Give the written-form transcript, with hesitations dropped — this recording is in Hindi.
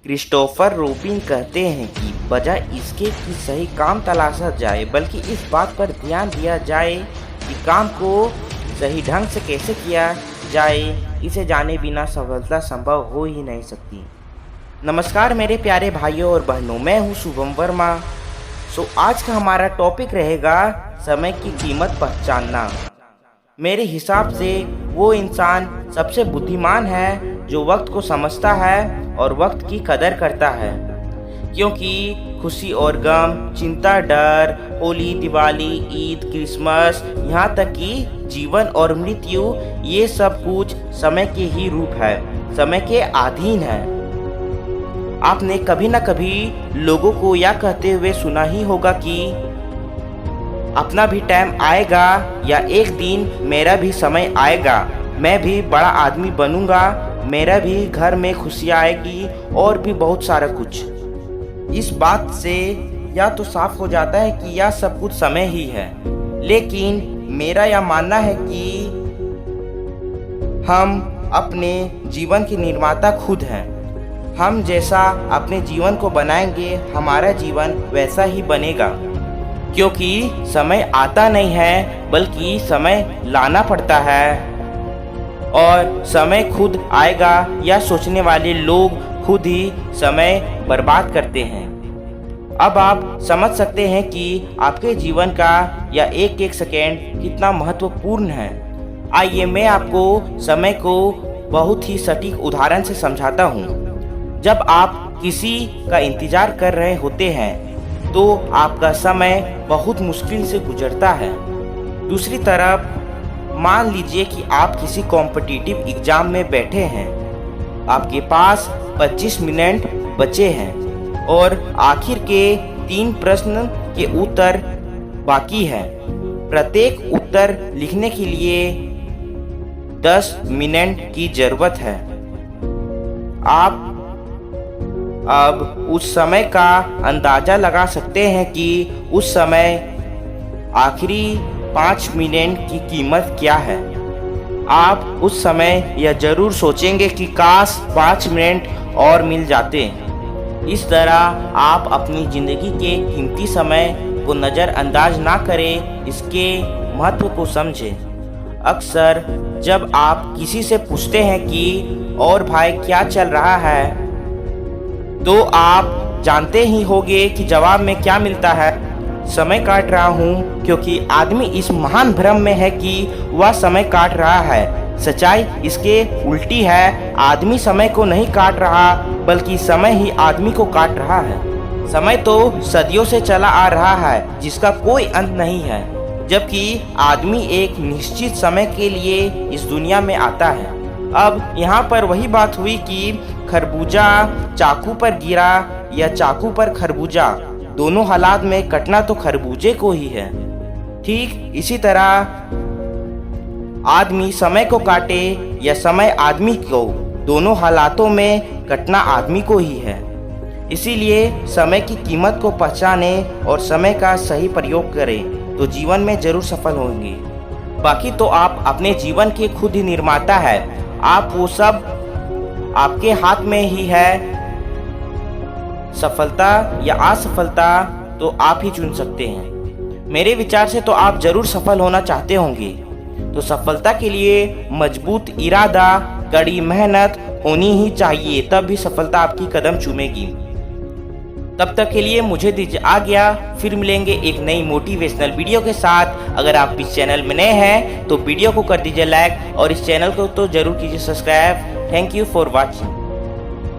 क्रिस्टोफर रोबिन कहते हैं कि बजाय इसके कि सही काम तलाशा जाए, बल्कि इस बात पर ध्यान दिया जाए कि काम को सही ढंग से कैसे किया जाए, इसे जाने बिना सफलता संभव हो ही नहीं सकती। नमस्कार मेरे प्यारे भाइयों और बहनों, मैं हूँ शुभम वर्मा। आज का हमारा टॉपिक रहेगा समय की कीमत पहचानना। मेरे हिसाब से वो इंसान सबसे बुद्धिमान है जो वक्त को समझता है और वक्त की कदर करता है, क्योंकि खुशी और गम, चिंता, डर, होली, दिवाली, ईद, क्रिसमस, यहाँ तक कि जीवन और मृत्यु, ये सब कुछ समय के ही रूप है, समय के अधीन है। आपने कभी न कभी लोगों को यह कहते हुए सुना ही होगा कि अपना भी टाइम आएगा या एक दिन मेरा भी समय आएगा, मैं भी बड़ा आदमी बनूंगा, मेरा भी घर में खुशियाँ आएगी और भी बहुत सारा कुछ। इस बात से यह तो साफ हो जाता है कि यह सब कुछ समय ही है, लेकिन मेरा यह मानना है कि हम अपने जीवन के निर्माता खुद हैं। हम जैसा अपने जीवन को बनाएंगे, हमारा जीवन वैसा ही बनेगा, क्योंकि समय आता नहीं है बल्कि समय लाना पड़ता है, और समय खुद आएगा या सोचने वाले लोग खुद ही समय बर्बाद करते हैं। अब आप समझ सकते हैं कि आपके जीवन का यह एक एक सेकेंड कितना महत्वपूर्ण है। आइए मैं आपको समय को बहुत ही सटीक उदाहरण से समझाता हूँ। जब आप किसी का इंतजार कर रहे होते हैं तो आपका समय बहुत मुश्किल से गुजरता है। दूसरी तरफ मान लीजिए कि आप किसी कॉम्पिटिटिव एग्जाम में बैठे हैं, आपके पास 25 मिनट बचे हैं और आखिर के 3 प्रश्न के उत्तर बाकी हैं। प्रत्येक उत्तर लिखने के लिए 10 मिनट की जरूरत है। आप अब उस समय का अंदाजा लगा सकते हैं कि उस समय आखिरी 5 मिनट की कीमत क्या है। आप उस समय यह जरूर सोचेंगे कि काश 5 मिनट और मिल जाते। इस तरह आप अपनी ज़िंदगी के कीमती समय को नज़रअंदाज ना करें, इसके महत्व को समझें। अक्सर जब आप किसी से पूछते हैं कि और भाई क्या चल रहा है, तो आप जानते ही होंगे कि जवाब में क्या मिलता है, समय काट रहा हूँ, क्योंकि आदमी इस महान भ्रम में है कि वह समय काट रहा है। सच्चाई इसके उल्टी है, आदमी समय को नहीं काट रहा बल्कि समय ही आदमी को काट रहा है। समय तो सदियों से चला आ रहा है जिसका कोई अंत नहीं है, जबकि आदमी एक निश्चित समय के लिए इस दुनिया में आता है। अब यहाँ पर वही बात हुई कि खरबूजा चाकू पर गिरा या चाकू पर खरबूजा, दोनों हालात में कटना तो खरबूजे को ही है। ठीक इसी तरह आदमी समय को काटे या समय आदमी को, दोनों हालातों में कटना आदमी को ही है। इसीलिए समय की कीमत को पहचाने और समय का सही प्रयोग करें तो जीवन में जरूर सफल होंगे। बाकी तो आप अपने जीवन के खुद ही निर्माता है। आप वो सब आपके हाथ में ही है। सफलता या असफलता तो आप ही चुन सकते हैं। मेरे विचार से तो आप जरूर सफल होना चाहते होंगे, तो सफलता के लिए मजबूत इरादा, कड़ी मेहनत होनी ही चाहिए, तब भी सफलता आपकी कदम चूमेगी। तब तक के लिए मुझे दीजिए आज्ञा, फिर मिलेंगे एक नई मोटिवेशनल वीडियो के साथ। अगर आप इस चैनल में नए हैं तो वीडियो को कर दीजिए लाइक और इस चैनल को तो जरूर कीजिए subscribe. Thank you for watching.